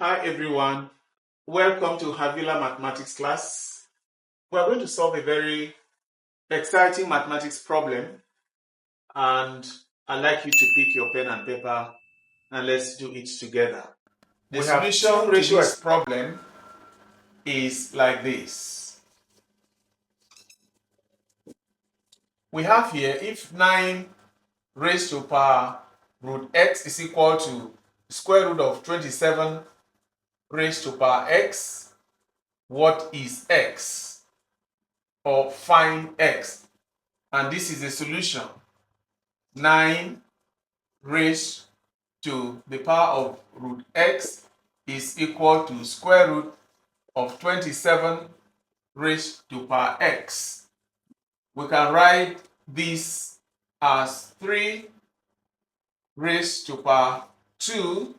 Hi everyone, welcome to Havilah Mathematics class. We are going to solve a very exciting mathematics problem, and I'd like you to pick your pen and paper and let's do it together. The solution to this problem is like this. We have here, if 9 raised to power root x is equal to square root of 27 raised to power x, what is x? Or find x. And this is the solution. 9 raised to the power of root x is equal to square root of 27 raised to power x. We can write this as 3 raised to power 2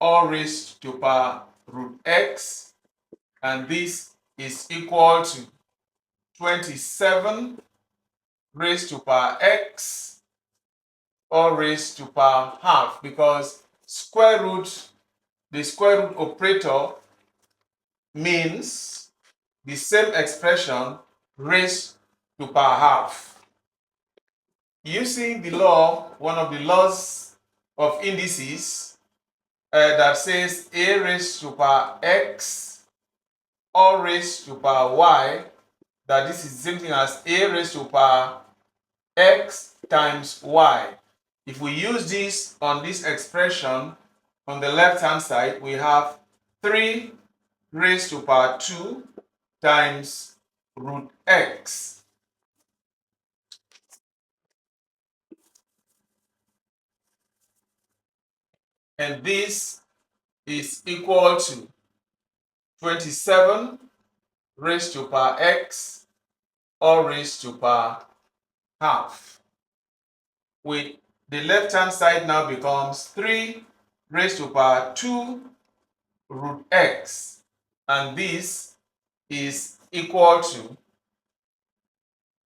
or raised to power root x, and this is equal to 27 raised to power x or raised to power half, because the square root operator means the same expression raised to power half. Using the law, one of the laws of indices that says a raised to power x or raised to power y, that this is the same thing as a raised to power x times y. If we use this on this expression, on the left hand side, we have 3 raised to power 2 times root x. And this is equal to 27 raised to power x or raised to power half. With the left hand side now becomes 3 raised to power 2 root x, and this is equal to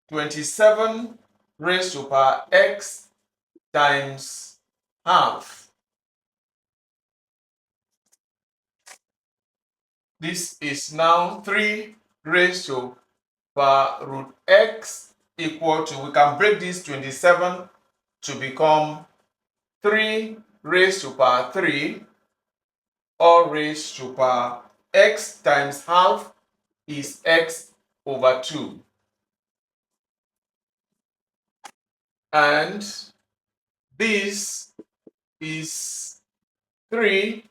27 raised to power x times half. This is now 3 raised to power root x equal to, we can break this 27 to become 3 raised to power 3 or raised to power x times half is x over 2. And this is 3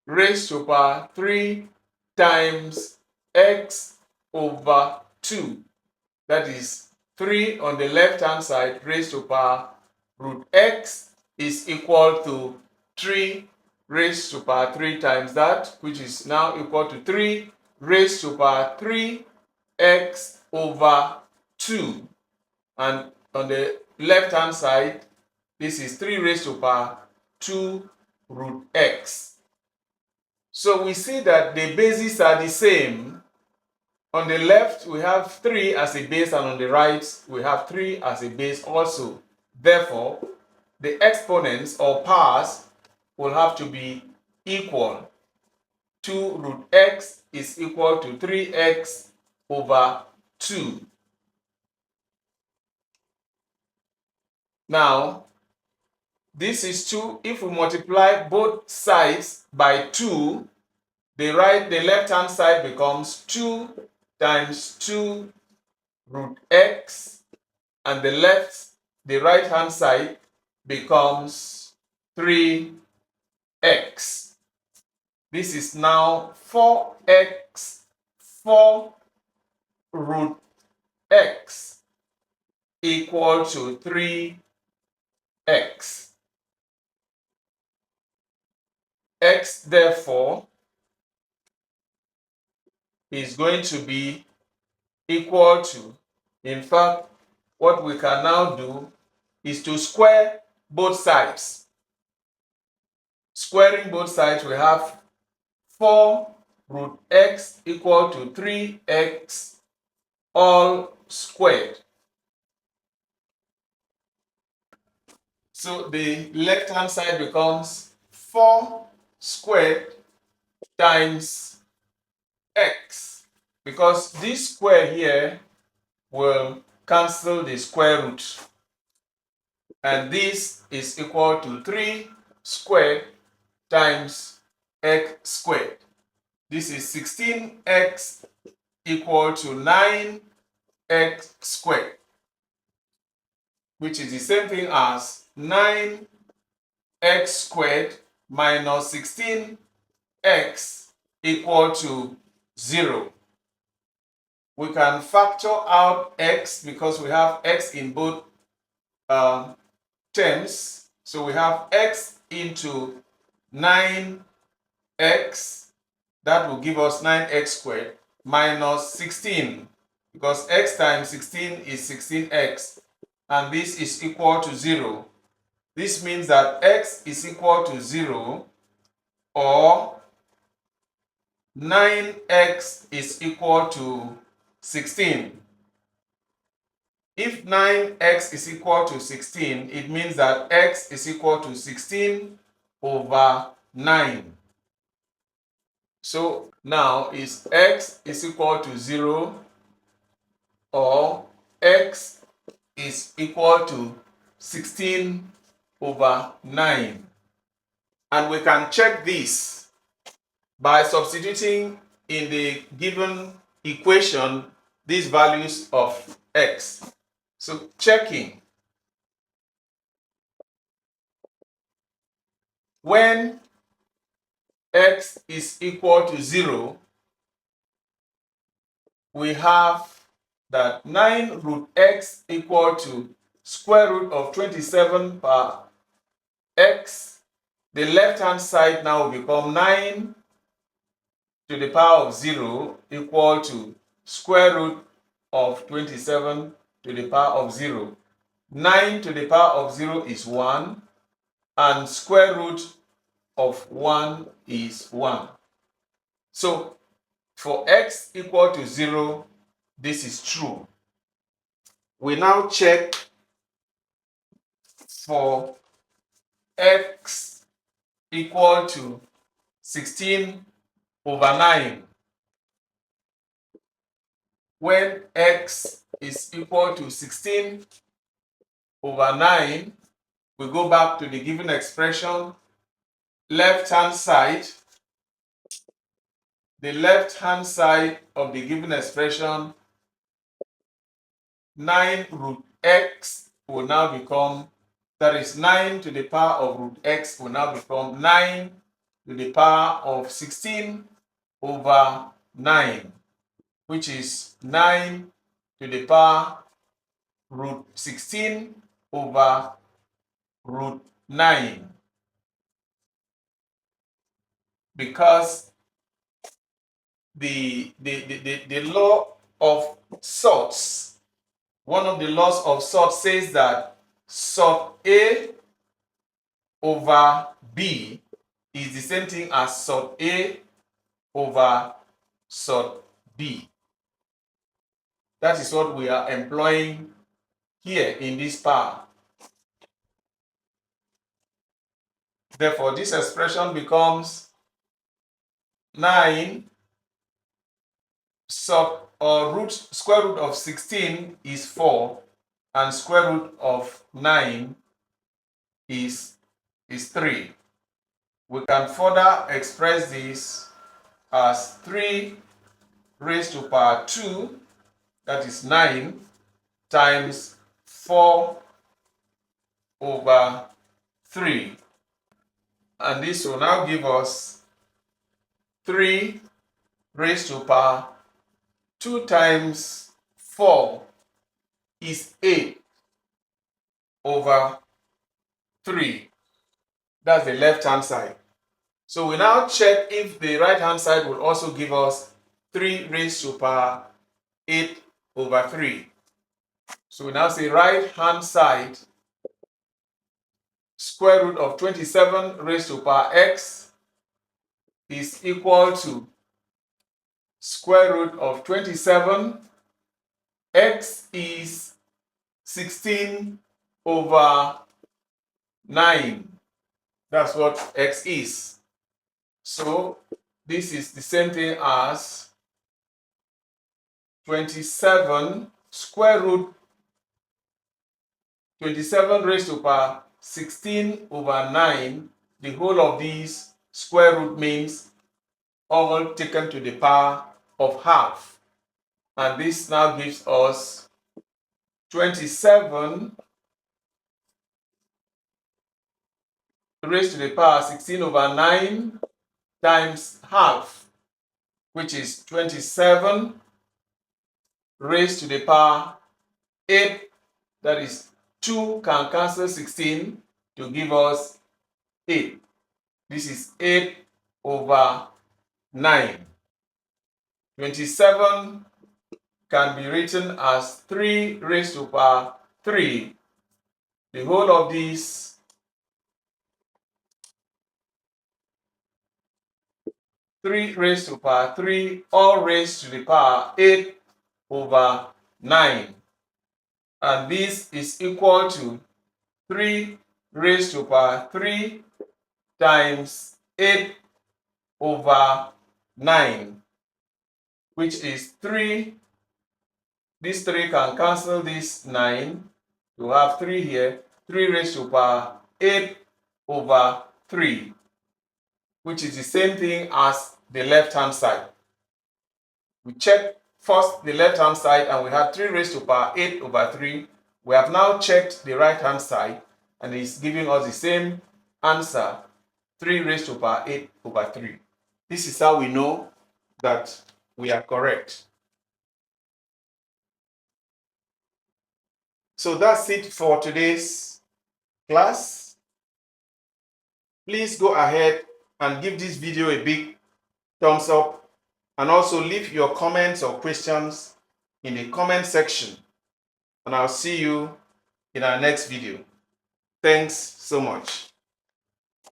raised to power 3 times x over 2. That is 3 on the left hand side raised to power root x is equal to 3 raised to power 3 times that, which is now equal to 3 raised to power 3 x over 2. And on the left hand side, this is 3 raised to power 2 root x. So we see that the bases are the same. On the left, we have 3 as a base, and on the right, we have 3 as a base also. Therefore, the exponents or powers will have to be equal. 2 root x is equal to 3x over 2. Now, this is 2. If we multiply both sides by 2, the left hand side becomes 2 times 2 root x, and the right hand side becomes 3x. This is now 4x, 4 root x equal to 3x. X therefore is going to be equal to, in fact, what we can now do is to square both sides. Squaring both sides, we have 4 root x equal to 3x all squared. So the left hand side becomes 4 squared times x, because this square here will cancel the square root, and this is equal to 3 squared times x squared. This is 16x equal to 9x squared, which is the same thing as 9x squared minus 16x equal to 0. We can factor out x because we have x in both terms. So we have x into 9x, that will give us 9x squared, minus 16, because x times 16 is 16x, and this is equal to 0. This means that x is equal to 0, or 9x is equal to 16. If 9x is equal to 16, it means that x is equal to 16 over 9. So now is x is equal to 0, or x is equal to 16 over 9. And we can check this by substituting in the given equation these values of x. So checking. When x is equal to 0, we have that 9 root x equal to square root of 27 per x. The left hand side now will become 9 to the power of 0 equal to square root of 27 to the power of 0. 9 to the power of 0 is 1, and square root of 1 is 1. So for x equal to 0, this is true. We now check for x equal to 16 over 9. When x is equal to 16 over 9, we go back to the given expression. Left hand side, the left hand side of the given expression, 9 root x will now become, that is 9 to the power of root x will now become 9 to the power of 16 over 9, which is 9 to the power root 16 over root 9. Because the law of sorts, one of the laws of sorts says that sort A over B is the same thing as sort A over sort B. That is what we are employing here in this part. Therefore, this expression becomes 9 square root of 16 is 4, and square root of 9 is 3. We can further express this as 3 raised to power 2, that is 9, times 4 over 3. And this will now give us 3 raised to power 2 times 4 is 8 over 3. That's the left hand side. So we now check if the right hand side will also give us 3 raised to power 8 over 3. So we now say right hand side, square root of 27 raised to power x is equal to square root of 27. X is 16 over 9. That's what x is. So this is the same thing as 27 square root 27 raised to power 16 over 9. The whole of these square root means all taken to the power of half. And this now gives us 27 raised to the power 16 over 9 times half, which is 27 raised to the power 8. That is 2 can cancel 16 to give us 8. This is 8 over 9. 27 can be written as 3 raised to power 3. The whole of this 3 raised to power 3, all raised to the power 8 over 9. And this is equal to 3 raised to power 3 times 8 over 9, which is 3. This 3 can cancel this 9. You have 3 here. 3 raised to power 8 over 3, which is the same thing as the left-hand side. We checked first the left-hand side and we had 3 raised to power 8 over 3. We have now checked the right-hand side and it's giving us the same answer, 3 raised to power 8 over 3. This is how we know that we are correct. So that's it for today's class. Please go ahead and give this video a big thumbs up and also leave your comments or questions in the comment section. And I'll see you in our next video. Thanks so much.